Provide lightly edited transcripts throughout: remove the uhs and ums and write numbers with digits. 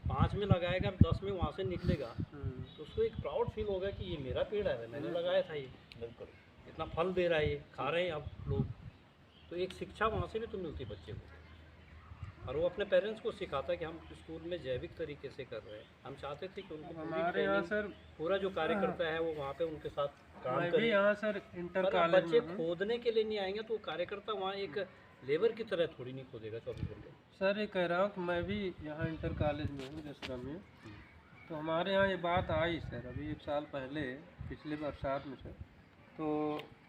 5 में लगाएगा, 10 में वहाँ से निकलेगा, तो उसको एक प्राउड फील होगा कि ये मेरा पेड़ है, मैंने लगाया था, ये बिल्कुल इतना फल दे रहा है, ये खा रहे हैं अब लोग। तो एक शिक्षा वहाँ से भी तो मिलती बच्चे को, और वो अपने पेरेंट्स को सिखाता है कि हम स्कूल में जैविक तरीके से कर रहे हैं। हम चाहते थे कि उनको हमारे यहाँ सर पूरा जो कार्यकर्ता है वो वहाँ पे उनके साथ काम करे। यहाँ सर इंटर पर कॉलेज बच्चे खोदने के लिए नहीं आएंगे, तो कार्यकर्ता वहाँ एक लेबर की तरह थोड़ी नहीं खोदेगा 24 घंटे। सर ये कह रहा हूँ कि मैं भी यहाँ इंटर कॉलेज में हूँ जसरा में, तो हमारे यहाँ ये बात आई सर अभी 1 साल पहले, पिछले बरसात में सर। तो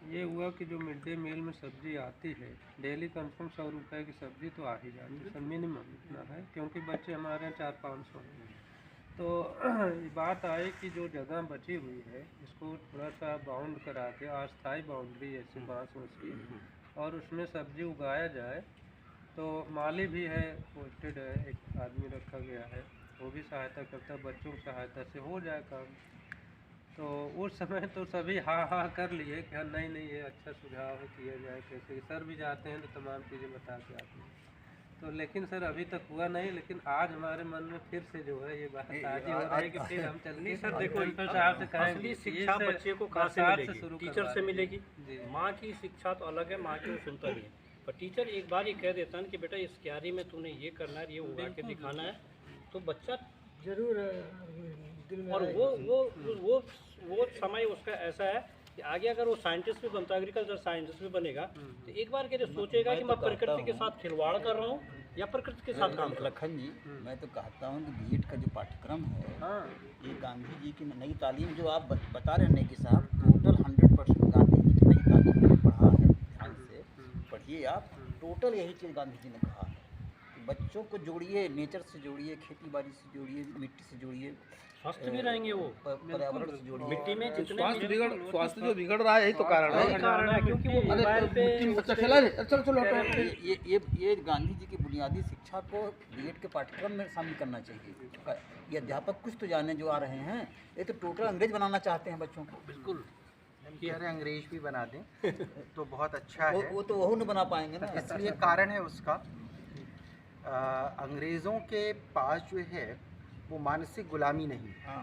ये हुआ कि जो मिड डे मील में सब्ज़ी आती है डेली कन्फर्म 100 रुपये की सब्ज़ी तो आ ही जाती है सर, मिनिमम इतना है, क्योंकि बच्चे हमारे यहाँ 400-500 हैं। तो ये बात आई कि जो जगह बची हुई है इसको थोड़ा सा बाउंड करा के, अस्थायी बाउंड्री ऐसे बाँस की, और उसमें सब्ज़ी उगाया जाए। तो माली भी है, पोस्टेड है, एक आदमी रखा गया है, वो भी सहायता करता है, बच्चों की सहायता से हो जाए काम। तो उस समय तो सभी हाँ कर लिए कि हाँ नहीं ये अच्छा सुझाव है, किया जाए कैसे। सर भी जाते हैं तो तमाम चीज़ें बता के आते हैं, तो लेकिन सर अभी तक हुआ नहीं। लेकिन आज हमारे मन में फिर से जो है ये बात ताज़ी हो रही है कि फिर हम चलते। सर देखो साहब से कहेंगे शिक्षा बच्चे को कहाँ से मिलेगी? टीचर से मिलेगी। माँ की शिक्षा तो अलग है, माँ की वो सुनता नहीं है, पर टीचर एक बार ये कह देता है कि बेटा इस क्यारी में तूने ये करना है, ये उगा के दिखाना है, तो बच्चा जरूर दिल में। और वो समय उसका ऐसा है कि आगे अगर वो साइंटिस्ट भी बनता है, एग्रीकल्चर साइंटिस्ट भी बनेगा, तो एक बार के लिए सोचेगा कि मैं प्रकृति के साथ खिलवाड़ कर रहा हूँ या प्रकृति के साथ काम। लखन जी, मैं तो कहता हूँ कि बीएड का जो पाठ्यक्रम है, ये गांधी जी की नई तालीम जो आप बता रहे हैं नेगी साहब, टोटल 100% गांधी जी की नई तालीम में पढ़ा है। ध्यान से पढ़िए आप, टोटल यही चीज़ गांधी जी ने कहा है कि बच्चों को जोड़िए, नेचर से जोड़िए, खेती बाड़ी से जोड़िए, मिट्टी से जोड़िए, स्वस्थ भी रहेंगे वो, पर्यावरण से जोड़िए। मिट्टी में जितने स्वास्थ्य जो बिगड़ रहा है यही तो कारण है, क्योंकि वो मोबाइल पे ये गांधी जी की बुनियादी शिक्षा को बीएड के पाठ्यक्रम में शामिल करना चाहिए। ये अध्यापक कुछ तो जाने जो आ रहे हैं, ये तो टोटल अंग्रेज बनाना चाहते हैं बच्चों को। बिल्कुल, अरे अंग्रेज भी बना दें तो बहुत अच्छा है। वो तो वह नहीं बना पाएंगे ना, इसलिए कारण है उसका, अंग्रेज़ों के पास जो है वो मानसिक गुलामी नहीं है।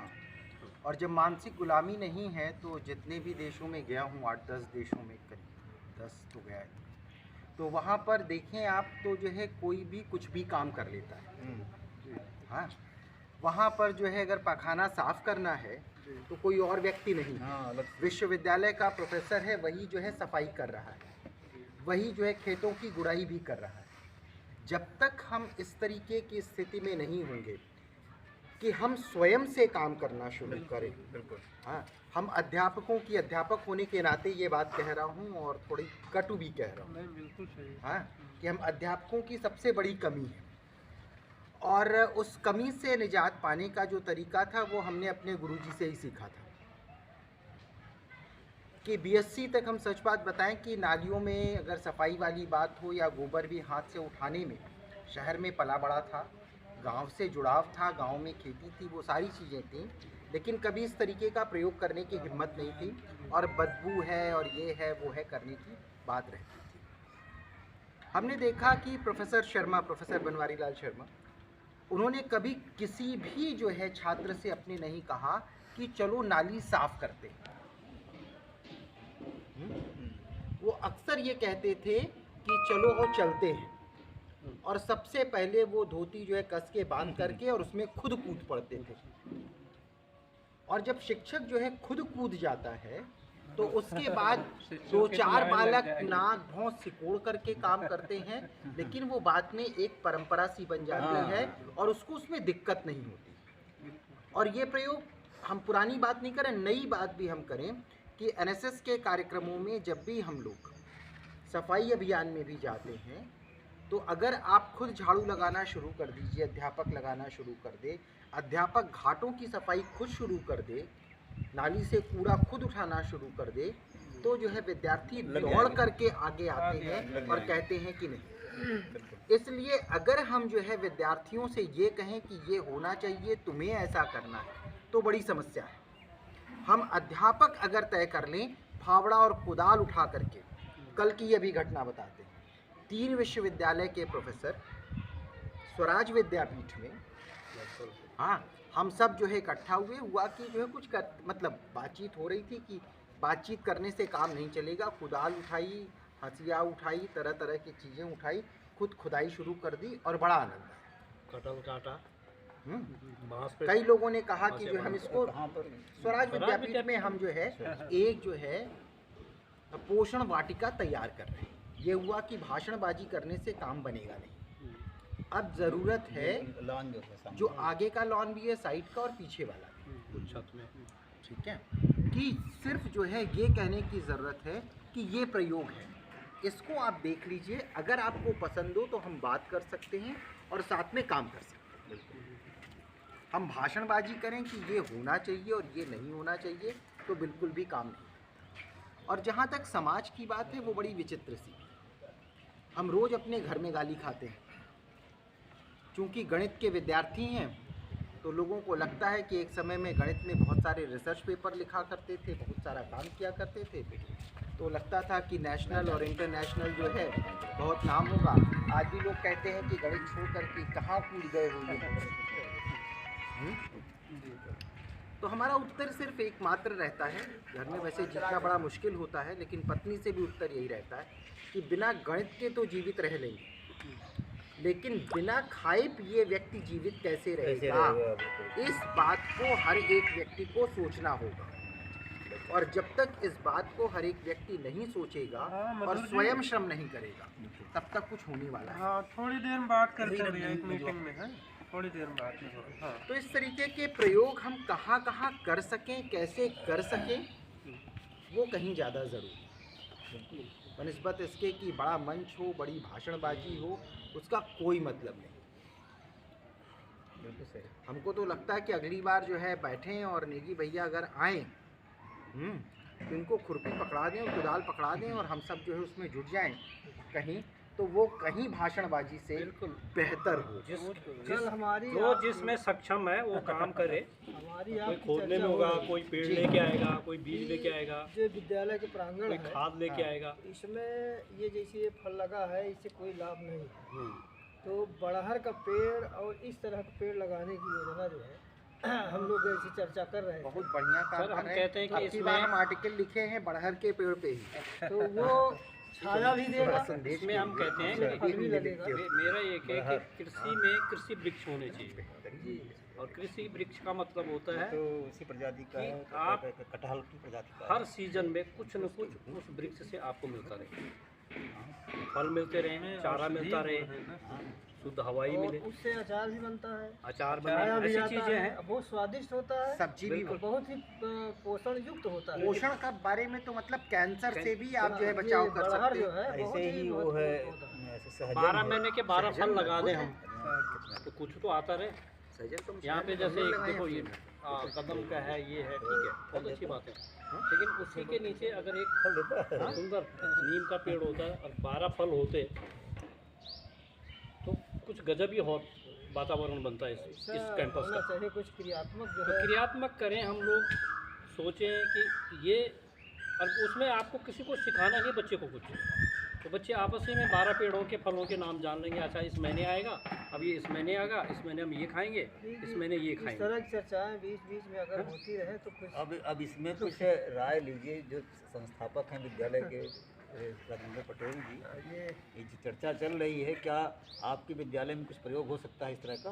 और जब मानसिक गुलामी नहीं है तो जितने भी देशों में गया हूँ, 8-10 देशों में, करीब 10 तो गया है, तो वहाँ पर देखें आप तो जो है कोई भी कुछ भी काम कर लेता है। हाँ, वहाँ पर जो है अगर पखाना साफ करना है तो कोई और व्यक्ति नहीं, विश्वविद्यालय का प्रोफेसर है, वही जो है सफाई कर रहा है, वही जो है खेतों की गुड़ाई भी कर रहा है। जब तक हम इस तरीके की स्थिति में नहीं होंगे कि हम स्वयं से काम करना शुरू करें, बिल्कुल हाँ, हम अध्यापकों की अध्यापक होने के नाते ये बात कह रहा हूँ और थोड़ी कटु भी कह रहा हूँ, बिल्कुल सही हाँ, कि हम अध्यापकों की सबसे बड़ी कमी है। और उस कमी से निजात पाने का जो तरीका था वो हमने अपने गुरुजी से ही सीखा था कि बीएससी तक हम सच बात बताएं कि नालियों में अगर सफाई वाली बात हो या गोबर भी हाथ से उठाने में, शहर में पला बड़ा था, गांव से जुड़ाव था, गांव में खेती थी, वो सारी चीज़ें थीं, लेकिन कभी इस तरीके का प्रयोग करने की हिम्मत नहीं थी, और बदबू है और ये है वो है करने की बात रहती थी। हमने देखा कि प्रोफेसर बनवारी लाल शर्मा, उन्होंने कभी किसी भी जो है छात्र से अपने नहीं कहा कि चलो नाली साफ करते हैं। वो अक्सर ये कहते थे कि चलो वो चलते हैं, और सबसे पहले वो धोती जो है कस के बांध करके और उसमें खुद कूद पड़ते थे। और जब शिक्षक जो है खुद कूद जाता है तो उसके बाद 2-4 बालक नाक भौं सिकोड़ करके काम करते हैं, लेकिन वो बाद में एक परंपरा सी बन जाती है और उसको उसमें दिक्कत नहीं होती। और ये प्रयोग हम पुरानी बात नहीं करें, नई बात भी हम करें कि एनएसएस के कार्यक्रमों में जब भी हम लोग सफाई अभियान में भी जाते हैं, तो अगर आप खुद झाड़ू लगाना शुरू कर दीजिए, अध्यापक लगाना शुरू कर दे, अध्यापक घाटों की सफाई खुद शुरू कर दे, नाली से कूड़ा खुद उठाना शुरू कर दे, तो जो है विद्यार्थी दौड़ करके आगे आते हैं और कहते हैं कि नहीं। इसलिए अगर हम जो है विद्यार्थियों से ये कहें कि ये होना चाहिए, तुम्हें ऐसा करना है, तो बड़ी समस्या है। हम अध्यापक अगर तय कर लें फावड़ा और कुदाल उठा करके, कल की अभी घटना बताते हैं, 3 विश्वविद्यालय के प्रोफेसर स्वराज विद्यापीठ में हाँ, हम सब जो है इकट्ठा हुआ कि जो है कुछ मतलब बातचीत हो रही थी कि बातचीत करने से काम नहीं चलेगा। कुदाल उठाई, हंसिया उठाई, तरह तरह की चीज़ें उठाई, खुद खुदाई शुरू कर दी और बड़ा आनंद आया। कटहल काटा, बांस पे कई लोगों ने कहा कि जो हम इसको स्वराज विद्यापीठ में हम जो है एक जो है पोषण वाटिका तैयार कर रहे हैं। ये हुआ कि भाषणबाजी करने से काम बनेगा नहीं। अब ज़रूरत है लॉन जो है जो आगे का लॉन भी है, साइड का और पीछे वाला भी, छत में, ठीक है, कि सिर्फ जो है ये कहने की ज़रूरत है कि ये प्रयोग है, इसको आप देख लीजिए। अगर आपको पसंद हो तो हम बात कर सकते हैं और साथ में काम कर सकते हैं। हम भाषणबाजी करें कि ये होना चाहिए और ये नहीं होना चाहिए तो बिल्कुल भी काम नहीं। और जहाँ तक समाज की बात है वो बड़ी विचित्र सी। हम रोज़ अपने घर में गाली खाते हैं। चूँकि गणित के विद्यार्थी हैं तो लोगों को लगता है कि एक समय में गणित में बहुत सारे रिसर्च पेपर लिखा करते थे, बहुत सारा काम किया करते थे, तो लगता था कि नेशनल और इंटरनेशनल जो है बहुत नाम होगा। आज भी लोग कहते हैं कि गणित छोड़ कर के कहाँ कूद गए हो। तो हमारा उत्तर सिर्फ एकमात्र रहता है, घर में वैसे जीतना बड़ा मुश्किल होता है, लेकिन पत्नी से भी उत्तर यही रहता है कि बिना गणित के तो जीवित रह लेंगे, लेकिन बिना खाए पिए व्यक्ति जीवित कैसे रहेगा, इस बात को हर एक व्यक्ति को सोचना होगा। और जब तक इस बात को हर एक व्यक्ति नहीं सोचेगा और स्वयं श्रम नहीं करेगा, तब तक कुछ होने वाला है। हाँ, थोड़ी देर में बात करते हैं, एक मीटिंग में है, थोड़ी देर में बात करेंगे। हाँ, तो इस तरीके के प्रयोग हम कहाँ कहाँ कर सकें, कैसे कर सकें, वो कहीं ज़्यादा ज़रूरी है। बनिस्बत इसके कि बड़ा मंच हो, बड़ी भाषणबाजी हो, उसका कोई मतलब नहीं। हमको तो लगता है कि अगली बार जो है बैठें और नेगी भैया अगर आएँ तो इनको खुरपी पकड़ा दें और कुदाल पकड़ा दें और हम सब जो है उसमें जुट जाएं कहीं, तो वो कहीं भाषणबाजी से बिल्कुल बेहतर हो। जो जिसमें सक्षम है वो काम करे। कोई खोदने में होगा, कोई पेड़ लेके आएगा, कोई बीज लेके आएगा, जो विद्यालय के प्रांगण कोई है, खाद लेके आएगा। इसमें ये जैसे फल लगा है, इससे कोई लाभ नहीं है। तो बड़हर का पेड़ और इस तरह का पेड़ लगाने की योजना जो है हम लोग ऐसी चर्चा कर रहे हैं। बहुत बढ़िया काम कर रहे हैं। कहते हैं कि इसमें हम आर्टिकल लिखे हैं बड़हर के पेड़ पे ही, तो वो छाया भी देगा, संदेश में हम कहते हैं कि फल भी लगेगा। मेरा एक है कि कृषि में कृषि वृक्ष होने चाहिए, और कृषि वृक्ष का मतलब होता है तो उसी प्रजाति का है, आप कटहल की प्रजाति का हर सीजन में कुछ न कुछ उस वृक्ष से आपको मिलता रहे, फल मिलते रहे, चारा मिलता रहे, शुद्ध हवाई मिले, उससे अचार भी बनता है, अचार छाया बने, भी ऐसी आता चीजें है, हैं। बहुत स्वादिष्ट होता है, सब्जी भी बहुत ही पोषण युक्त होता है। पोषण का बारे में तो मतलब कैंसर से भी आप जो है बचाव कर बड़हर सकते जो हैं। है बहुत ऐसे ही वो है ऐसे सहजन 12 है। महीने के 12 फल लगा दें हम, कितना तो कुछ तो आता रहे। सजन तो यहाँ पे जैसे एक देखो ये कदम का है, ये है, ठीक है, बहुत अच्छी बात है, लेकिन उसी के नीचे अगर एक फल देता है। सुंदर नीम का पेड़ होता है और 12 फल होते तो कुछ गजब ही और वातावरण बनता है इस कैंपस होना का। चाहिए कुछ क्रियात्मक जो तो है। क्रियात्मक करें हम लोग, सोचें कि ये, और उसमें आपको किसी को सिखाना नहीं बच्चे को कुछ, तो बच्चे आपस में 12 पेड़ों के फलों के नाम जान लेंगे। अच्छा इस महीने आएगा, अब ये इस महीने आएगा, इस महीने हम ये खाएंगे, इस महीने ये इस खाएंगे। तरह की चर्चाएं बीच बीच में अगर होती रहे तो कुछ अब इसमें कुछ राय लीजिए, जो संस्थापक हैं विद्यालय के राजेंद्र पटेल जी, ये जो चर्चा चल रही है, क्या आपके विद्यालय में कुछ प्रयोग हो सकता है इस तरह का?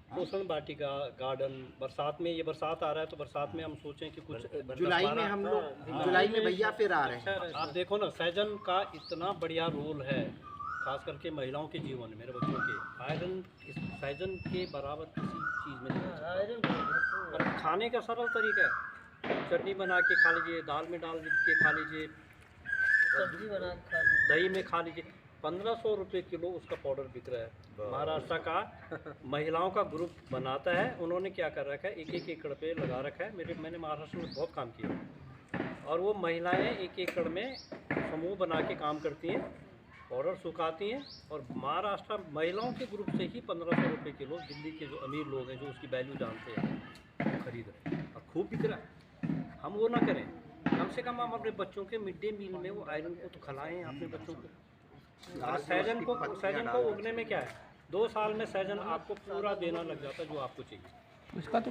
पोषण वाटिका, गार्डन, बरसात में, ये बरसात आ रहा है तो बरसात में हम सोचें कि कुछ जुलाई में हम लोग, जुलाई में भैया फिर आ रहे हैं। आप देखो ना, सहजन का इतना बढ़िया रोल है, खास करके महिलाओं के जीवन में, मेरे बच्चों के। आयरन इस सहजन के बराबर किसी चीज़ में नहीं है। आयरन और खाने का सरल तरीका है, चटनी बना के खा लीजिए, दाल में डाल के खा लीजिए, सब्जी बना के खा दही में खा लीजिए। 1500 रुपये किलो उसका पाउडर बिक रहा है। महाराष्ट्र का महिलाओं का ग्रुप बनाता है, उन्होंने क्या कर रखा है, 1-1 एकड़ पे लगा रखा है। मैंने महाराष्ट्र में बहुत काम किया, और वो महिलाएं 1 एकड़ में समूह बना के काम करती हैं, पाउडर सुखाती हैं, और महाराष्ट्र महिलाओं के ग्रुप से ही 1500 रुपये किलो दिल्ली के जो अमीर लोग हैं, जो उसकी वैल्यू जानते हैं, खरीद रहे हैं, और खूब बिक रहा है। हम वो ना करें, कम से कम हम अपने बच्चों के मिड डे मील में वो आयरन को तो खिलाएं अपने बच्चों को। सहजन को उगने में क्या है, 2 साल में सहजन आपको पूरा देना लग जाता है जो आपको चाहिए। उसका तो